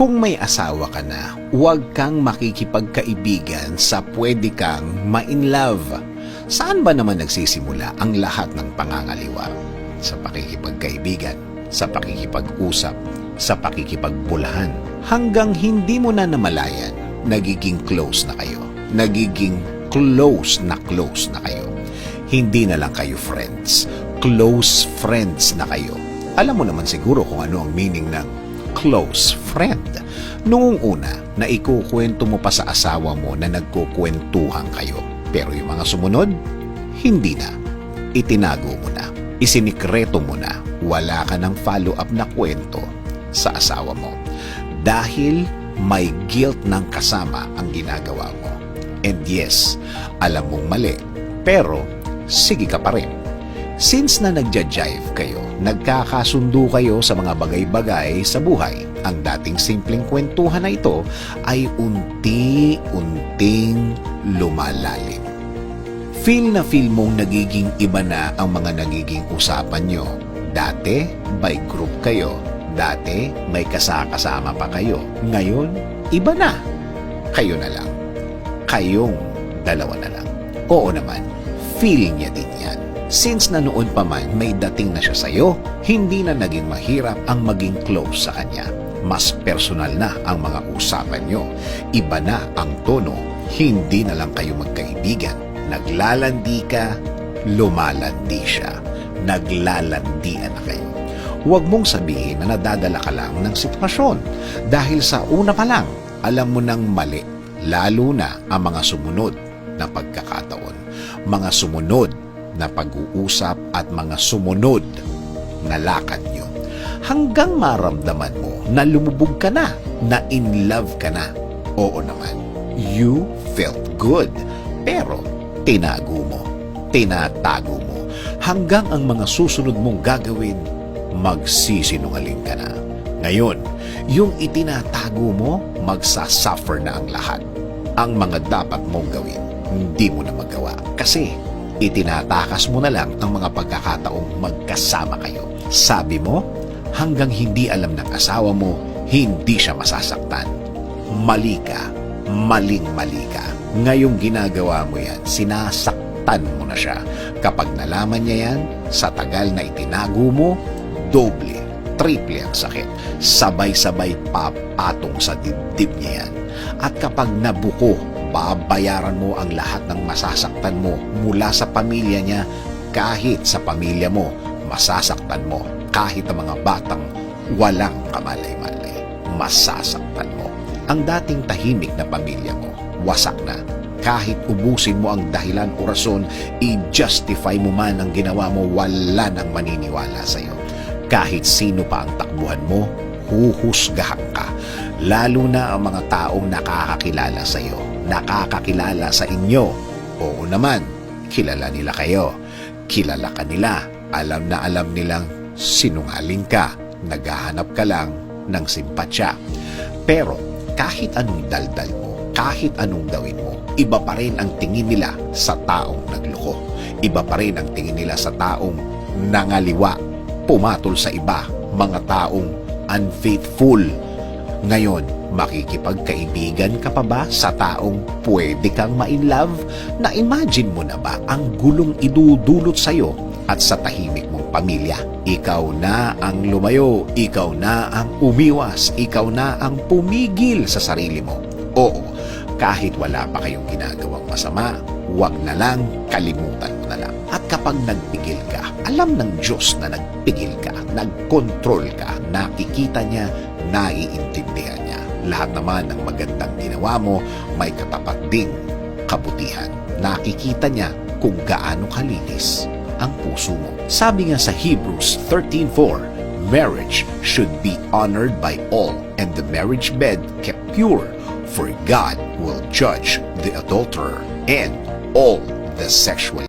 Kung may asawa ka na, huwag kang makikipagkaibigan sa pwede kang ma-in-love. Saan ba naman nagsisimula ang lahat ng pangangaliwa? Sa pakikipagkaibigan, sa pakikipag-usap, sa pakikipagbulahan. Hanggang hindi mo na namalayan, nagiging close na kayo. Nagiging close na kayo. Hindi na lang kayo friends. Close friends na kayo. Alam mo naman siguro kung ano ang meaning ng close friend. Noong una, na ikukwento mo pa sa asawa mo na nagkukwentuhan kayo. Pero yung mga sumunod, hindi na. Itinago mo na. Isinikreto mo na. Wala ka ng follow-up na kwento sa asawa mo. Dahil may guilt ng kasama ang ginagawa mo. And yes, alam mong mali. Pero, sige ka pa rin. Since na nagja-jive kayo, nagkakasundo kayo sa mga bagay-bagay sa buhay, ang dating simpleng kwentuhan na ito ay unti-unting lumalalim. Feel na feel mong nagiging iba na ang mga nagiging usapan nyo. Dati, by group kayo. Dati, may kasama pa kayo. Ngayon, iba na. Kayo na lang. Kayong dalawa na lang. Oo naman, feel niya din yan. Since na noon pa man may dating na siya sa'yo, hindi na naging mahirap ang maging close sa kanya. Mas personal na ang mga usapan nyo. Iba na ang tono, hindi na lang kayo magkaibigan. Naglalandi ka, lumalandi siya. Naglalandian na kayo. Huwag mong sabihin na nadadala ka lang ng sitwasyon. Dahil sa una pa lang, alam mo nang mali. Lalo na ang mga sumunod na pagkakataon. Mga sumunod na pag-uusap at mga sumunod na lakad nyo. Hanggang maramdaman mo na lumubog ka na in love ka na. Oo naman, you felt good. Pero tinago mo, tinatago mo. Hanggang ang mga susunod mong gagawin, magsisinungaling ka na. Ngayon, yung itinatago mo, magsasuffer na ang lahat. Ang mga dapat mong gawin, hindi mo na magawa. Kasi itinatakas mo na lang ang mga pagkakataong magkasama kayo. Sabi mo, hanggang hindi alam ng asawa mo, hindi siya masasaktan. Mali ka. Maling-mali ka. Ngayong ginagawa mo yan, sinasaktan mo na siya. Kapag nalaman niya yan, sa tagal na itinago mo, doble, triple ang sakit. Sabay-sabay papatong sa dibdib niya yan. At kapag nabuko, babayaran mo ang lahat ng masasaktan mo mula sa pamilya niya. Kahit sa pamilya mo, masasaktan mo. Kahit ang mga batang walang kamalay-malay, masasaktan mo. Ang dating tahimik na pamilya mo, wasak na. Kahit ubusin mo ang dahilan o rason, i-justify mo man ang ginawa mo, wala nang maniniwala sa'yo. Kahit sino pa ang takbuhan mo, huhusgahan ka. Lalo na ang mga taong nakakakilala sa'yo, nakakakilala sa inyo. Oo naman, kilala nila kayo. Kilala ka nila. Alam na alam nilang sinungaling ka. Naghahanap ka lang ng simpatsya. Pero kahit anong daldal mo, kahit anong gawin mo, iba pa rin ang tingin nila sa taong nagloko. Iba pa rin ang tingin nila sa taong nangaliwa, pumatol sa iba, mga taong unfaithful. Ngayon, makikipagkaibigan ka pa ba sa taong pwede kang ma-inlove? Na-imagine mo na ba ang gulong idudulot sa'yo at sa tahimik mong pamilya? Ikaw na ang lumayo, ikaw na ang umiwas, ikaw na ang pumigil sa sarili mo. Oo, kahit wala pa kayong ginagawang masama, huwag na lang, kalimutan mo na lang. At kapag nagpigil ka, alam ng Diyos na nagpigil ka, nagkontrol ka, nakikita niya, naiintindihan niya. Lahat naman ng magandang ginawa mo, may katapat ding kabutihan. Nakikita niya kung gaano kalinis ang puso mo. Sabi nga sa Hebrews 13:4, marriage should be honored by all and the marriage bed kept pure, for God will judge the adulterer and all the sexual